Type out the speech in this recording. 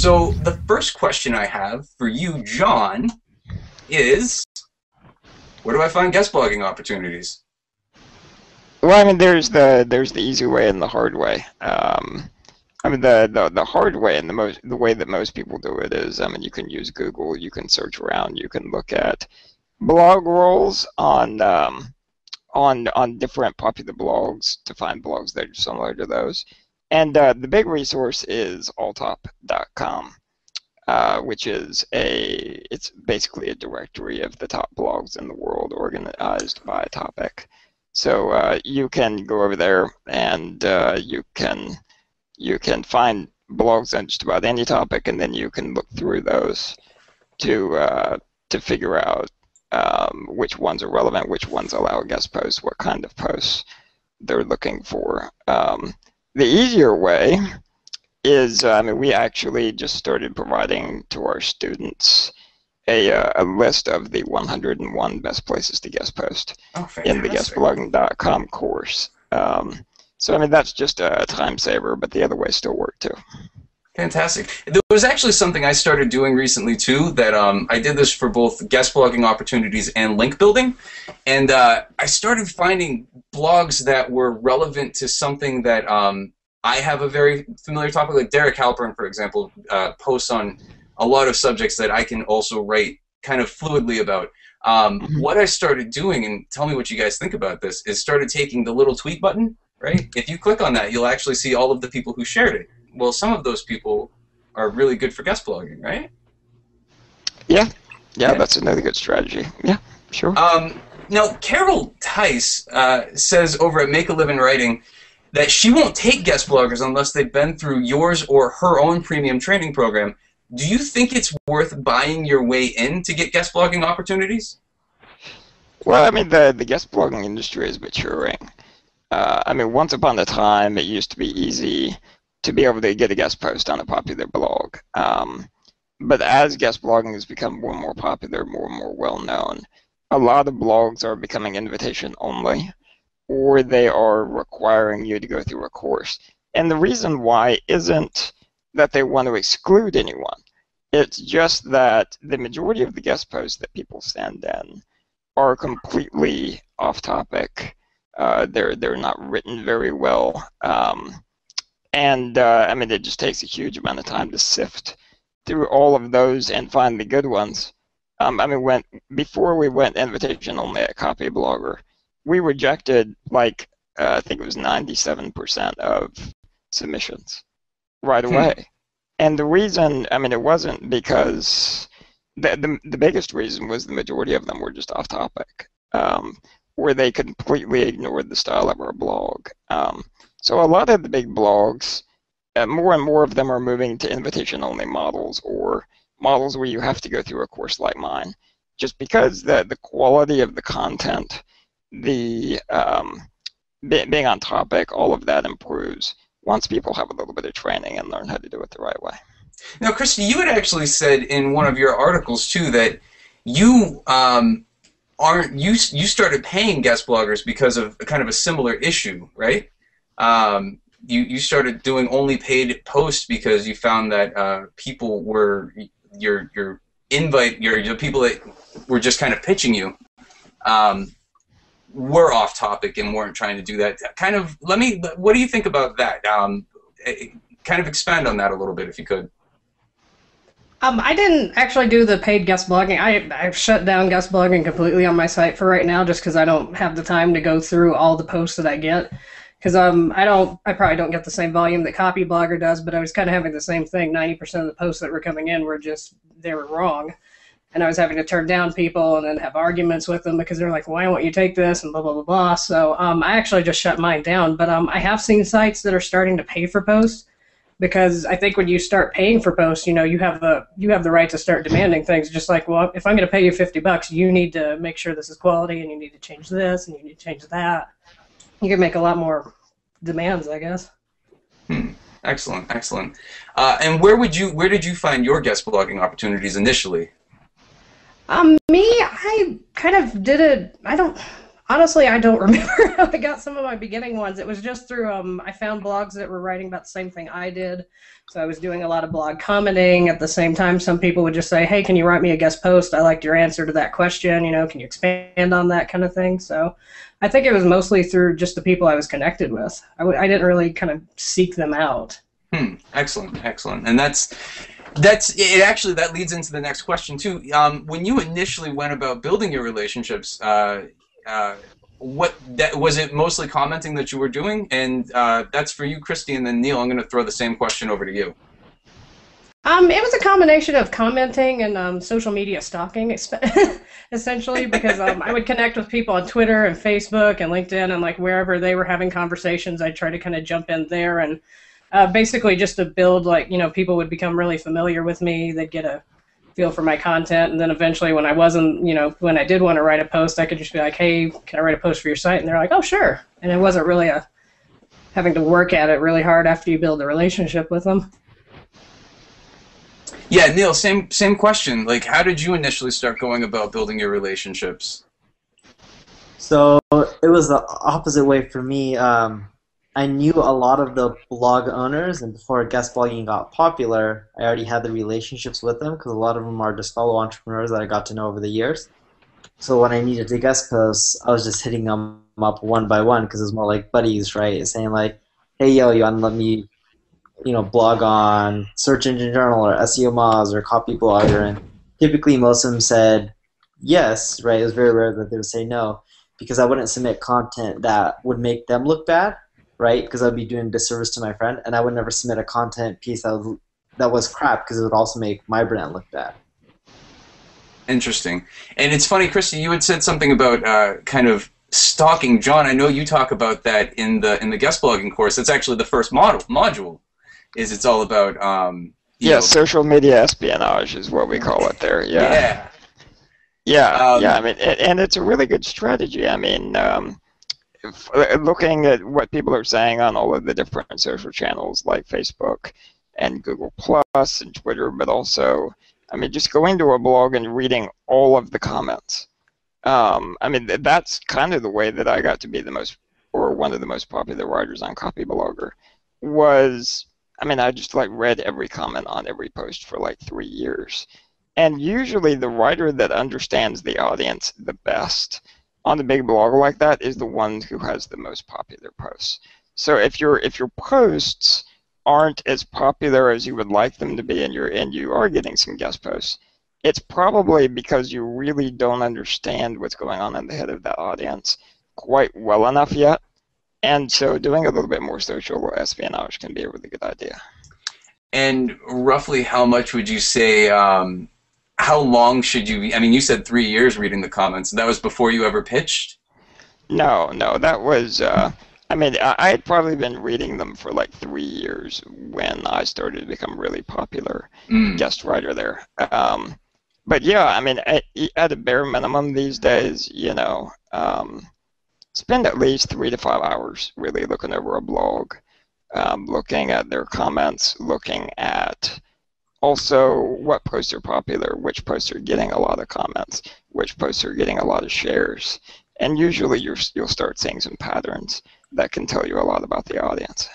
So the first question I have for you, John, is where do I find guest blogging opportunities? Well, I mean, there's the easy way and the hard way. I mean, the hard way and the way that most people do it is, I mean, you can use Google, you can search around, you can look at blog roles on different popular blogs to find blogs that are similar to those. And the big resource is alltop.com, which is it's basically a directory of the top blogs in the world organized by topic. So you can go over there and you can find blogs on just about any topic, and then you can look through those to figure out which ones are relevant, which ones allow guest posts, what kind of posts they're looking for. The easier way is, I mean, we actually just started providing to our students a list of the 101 best places to guest post in the guestblogging.com course. So, I mean, that's just a time saver, but the other ways still work too. Fantastic. There was actually something I started doing recently too, that I did this for both guest blogging opportunities and link building, and I started finding blogs that were relevant to something that I have a very familiar topic, like Derek Halpern, for example, posts on a lot of subjects that I can also write kind of fluidly about. What I started doing, and tell me what you guys think about this, is started taking the little tweet button, right? If you click on that, you'll actually see all of the people who shared it. Well, some of those people are really good for guest blogging, right? Yeah, that's another good strategy. Yeah, sure. Now, Carol Tice says over at Make a Living Writing that she won't take guest bloggers unless they've been through yours or her own premium training program. Do you think it's worth buying your way in to get guest blogging opportunities? Well, I mean, the guest blogging industry is maturing. I mean, once upon a time, it used to be easy to be able to get a guest post on a popular blog. But as guest blogging has become more and more popular, more and more well-known, a lot of blogs are becoming invitation-only, or they are requiring you to go through a course. And the reason why isn't that they want to exclude anyone. It's just that the majority of the guest posts that people send in are completely off-topic. They're not written very well. I mean, it just takes a huge amount of time to sift through all of those and find the good ones. I mean, before we went invitation only at Copyblogger, we rejected, like, I think it was 97% of submissions right away. And the reason, I mean, it wasn't because the biggest reason was the majority of them were just off topic, where they completely ignored the style of our blog. So a lot of the big blogs, more and more of them are moving to invitation-only models, or models where you have to go through a course like mine, just because the quality of the content, the being on topic, all of that improves once people have a little bit of training and learn how to do it the right way. Now, Christy, you had actually said in one of your articles too that you you started paying guest bloggers because of kind of a similar issue, right? You started doing only paid posts because you found that people were the people that were just kind of pitching you were off topic and weren't trying to do that. Kind of, what do you think about that? Kind of expand on that a little bit if you could. I didn't actually do the paid guest blogging. I've shut down guest blogging completely on my site for right now, just because I don't have the time to go through all the posts that I get. Because I probably don't get the same volume that Copyblogger does, but I was kind of having the same thing. 90% of the posts that were coming in were they were wrong. And I was having to turn down people and then have arguments with them because they're like, why won't you take this, and blah, blah, blah, blah. So I actually just shut mine down. But I have seen sites that are starting to pay for posts, because I think when you start paying for posts, you have the right to start demanding things. Just like, well, if I'm going to pay you $50, you need to make sure this is quality, and you need to change this, and you need to change that. You can make a lot more demands, I guess. Excellent, excellent. And where did you find your guest blogging opportunities initially? Me, I kind of did it. Honestly, I don't remember how I got some of my beginning ones. It was just through I found blogs that were writing about the same thing I did. So I was doing a lot of blog commenting. At the same time, some people would just say, "Hey, can you write me a guest post? I liked your answer to that question. You know, can you expand on that kind of thing?" So I think it was mostly through just the people I was connected with. I didn't really kind of seek them out. Excellent, excellent. And that's it. Actually, that leads into the next question too. When you initially went about building your relationships, was it mostly commenting that you were doing? And that's for you, Christy, and then Neil. I'm going to throw the same question over to you. It was a combination of commenting and social media stalking, essentially, because I would connect with people on Twitter and Facebook and LinkedIn, and like wherever they were having conversations, I'd try to kind of jump in there and basically just to build, like, you know, people would become really familiar with me. They'd get a feel for my content, and then eventually when I wasn't, you know, when I did want to write a post, I could just be like, "Hey, can I write a post for your site?" And they're like, "Oh, sure." And it wasn't really having to work at it really hard after you build a relationship with them. Yeah, Neil, same question. Like, how did you initially start going about building your relationships? So it was the opposite way for me. I knew a lot of the blog owners, and before guest blogging got popular, I already had the relationships with them because a lot of them are just fellow entrepreneurs that I got to know over the years. So when I needed to guest post, I was just hitting them up one by one because it was more like buddies, right? Saying like, "Hey, yo, you want to let me, you know, blog on Search Engine Journal or SEO Moz or Copy Blogger?" And typically most of them said yes, right? It was very rare that they would say no because I wouldn't submit content that would make them look bad, right? Because I'd be doing a disservice to my friend, and I would never submit a content piece that was crap because it would also make my brand look bad. Interesting. And it's funny, Christy, you had said something about kind of stalking. John, I know you talk about that in the guest blogging course. That's actually the first module. It's all about yeah, social media espionage is what we call it there. Yeah. Yeah. I mean, and it's a really good strategy. I mean, looking at what people are saying on all of the different social channels like Facebook and Google Plus and Twitter, but also, I mean, just going to a blog and reading all of the comments. I mean, that's kind of the way that I got to be the most, or one of the most popular writers on Copy Blogger. I mean, I just like read every comment on every post for like 3 years. And usually the writer that understands the audience the best on a big blogger like that is the one who has the most popular posts. So if your posts aren't as popular as you would like them to be, and you are getting some guest posts, it's probably because you really don't understand what's going on in the head of that audience quite well enough yet. And so doing a little bit more social espionage can be a really good idea. And roughly how much would you say, how long should you be? I mean, you said 3 years reading the comments. That was before you ever pitched? No, that was, I mean, I had probably been reading them for like 3 years when I started to become really popular guest writer there. But yeah, I mean, at a bare minimum these days, you know, spend at least 3 to 5 hours really looking over a blog, looking at their comments, looking at also what posts are popular, which posts are getting a lot of comments, which posts are getting a lot of shares. And usually you'll start seeing some patterns that can tell you a lot about the audience.